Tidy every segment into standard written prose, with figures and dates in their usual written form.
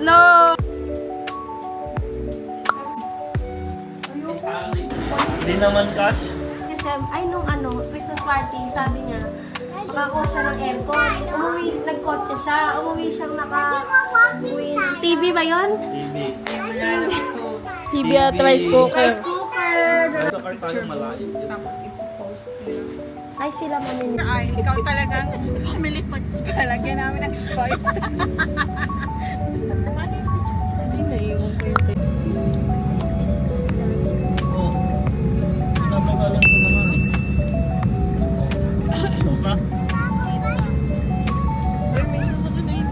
No! Hindi naman cash. Kasi, ay nung Christmas party, sabi niya, makakuha siya ng aircon. Nagkotse siya. Umuwi siyang uwi ng TV ba yun? TV. TV at rice cooker. Rice cooker! Sa car tayo malayo. Tapos ipopost nila. Ay, sila mamili. Ay, ikaw talagang family food. Palagyan namin ng Sprite. Ay, naiwan ko yung Oo. Napagalan ko na nga eh. Tapos na? Ay, may sasakyan na yun.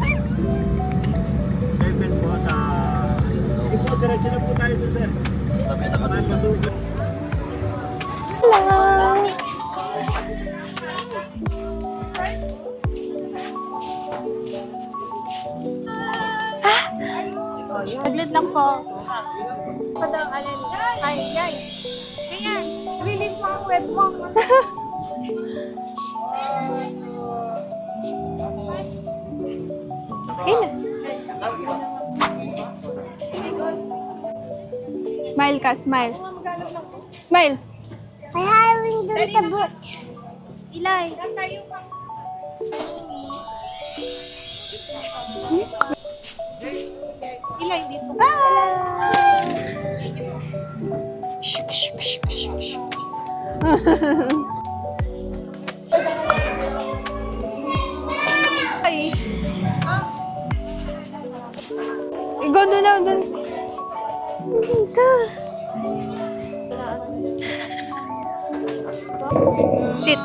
7 po sa... Hindi po, diretso na po tayo doon, sir. Sabi na ka May pasukin. Saglit lang po. Padang alin. Ay, yan. Ganyan. Release mo ang web mo. Smile ka, smile. Smile. Ay, hiring doon sa boot. Ilay. Ilay dito. Ay. Go doon na, doon. Dito. Sit.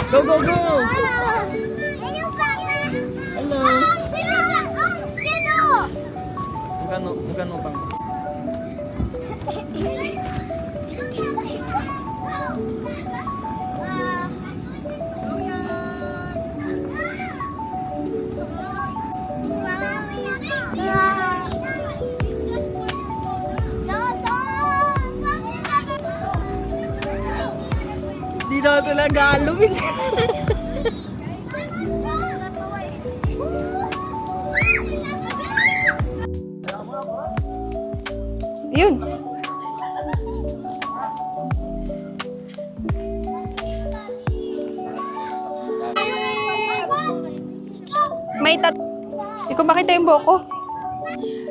Go, go, go! Ayun, Papa. Hello! Sino? Magkano bang? Di na talaga alumin. Yun. May Hindi ko makita yung buhok ko.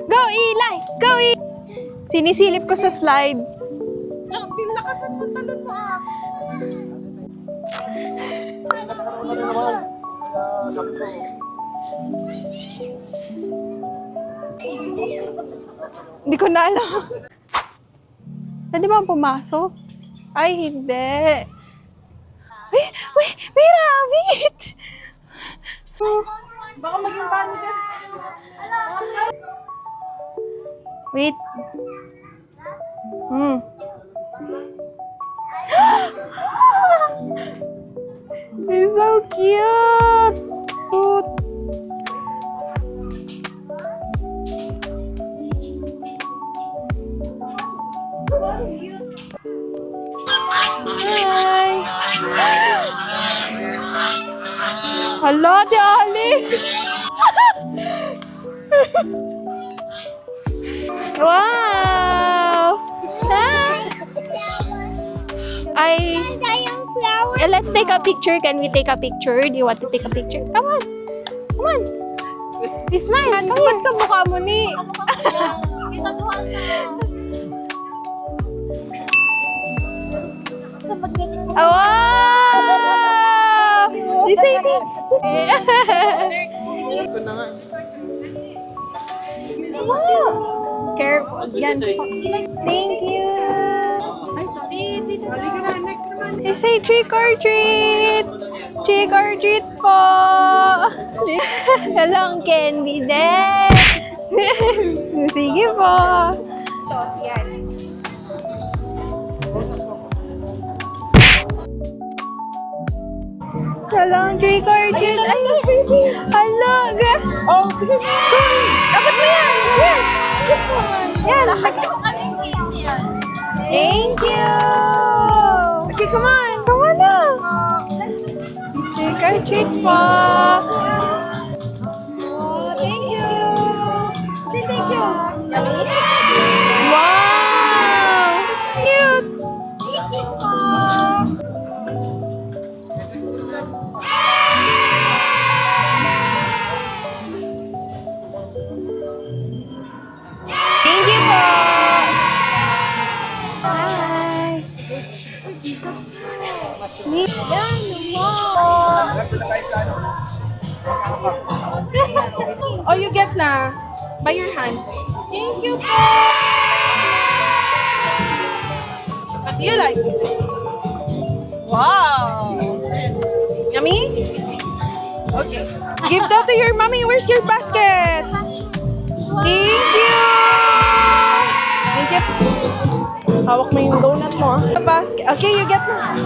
Go, Eli! Go, Eli! Sinisilip ko sa slide. Pinlakasan mo talon mo ah. Hindi ko na alam. Pwede ba pumasok? Ay, hindi. Uy, may rabbit! Baka maging paano ka? Wait. It's so cute! Cute. Hi! Hala, di Ali! Wow! Let's take a picture. Can we take a picture? Do you want to take a picture? Come on. Come on. Smile. Come on. Ba't ka mukha mo ni? Wow! This is it. Wow! Careful. Yan. Thank you. Halika na, next naman. They say trick or treat. Trick or treat po. Walang candy din. Sige po. Ito, yan. Salon trick or treat. Ay, hala. Oh, bigyan mo. Dapat mo yan. Yan. Yan. Thank you. Okay, come on. Come on now. Trick or treat po. Oh, thank you. Say thank you. Yummy? Wow. Cute. Thank you po. Bye. Yan, oh, you get na. By your hands. Thank you po. What do you like? Wow. Yummy? Okay. Give that to your mommy. Where's your basket? Thank you. Thank you. Hawak mo yung donut mo. The basket. Okay, you get na.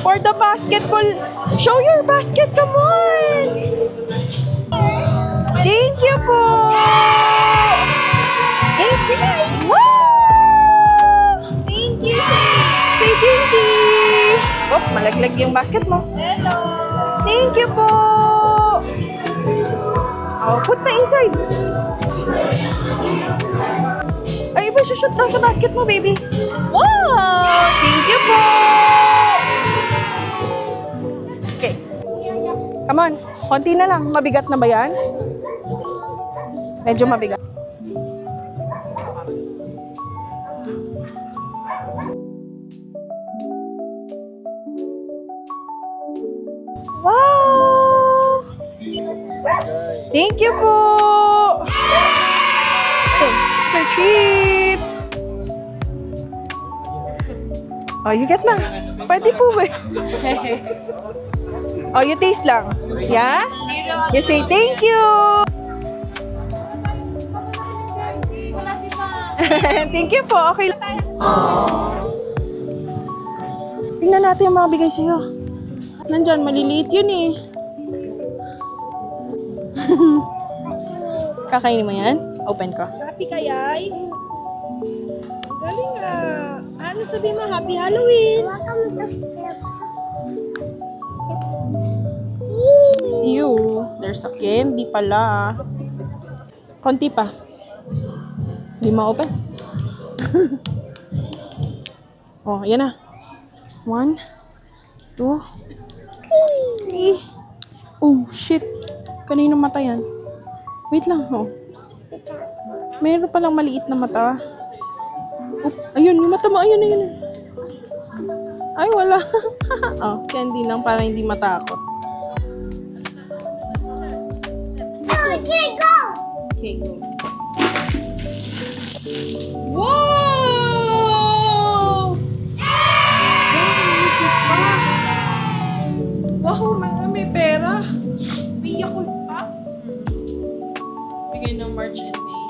For the basketball. Show your basket. Come on. Thank you po. Thank you. Wow. Thank you. Say thank you. Oh, malaglag yung basket mo. Hello. Thank you po. Oh, put na inside. Ay, iba shoot lang sa basket mo, baby. Wow! Thank you po! Okay. Come on. Konti na lang. Mabigat na ba yan? Medyo mabigat. Wow! Thank you po! Okay, for treat! Oh, you get na. Pwede po ba? Oh, you taste lang. Yeah? You say thank you! Thank you po. Okay lang tayo. Tingnan natin yung mga bigay sa'yo. Nandyan, maliliit yun eh. Kakainin mo yan? Open ko. Happy ka, Yay? Galing nga. Ano sabihin mo? Happy Halloween! Ew, there's a candy pala. Konti pa. Hindi ma-open. Oh, yan na. 1, 2, 3. Oh, shit. Kanino mata yan? Wait lang, oh. Mayroon palang maliit na mata. Oh, ayun, yung mata mo. Ayun, ayun. Ay, wala. Oh, candy lang para hindi matakot. Okay, go! Okay, go. Wow! Wow, may pera. May Yakult pa? Bigay ng March and May.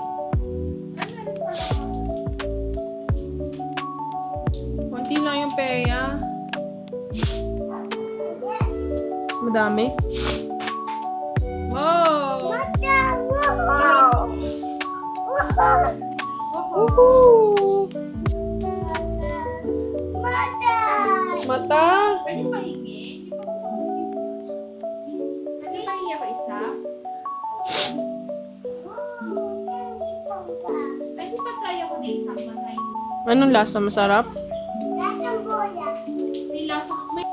Konti lang yung peya. Madami. Wow! Wow! Woohoo! Mother! Mata! Pwede pahingi? Pwede pahingi ako isa? Pwede pa try ako na isang matay. Anong lasa? Masarap? Lasang bola. May lasa, may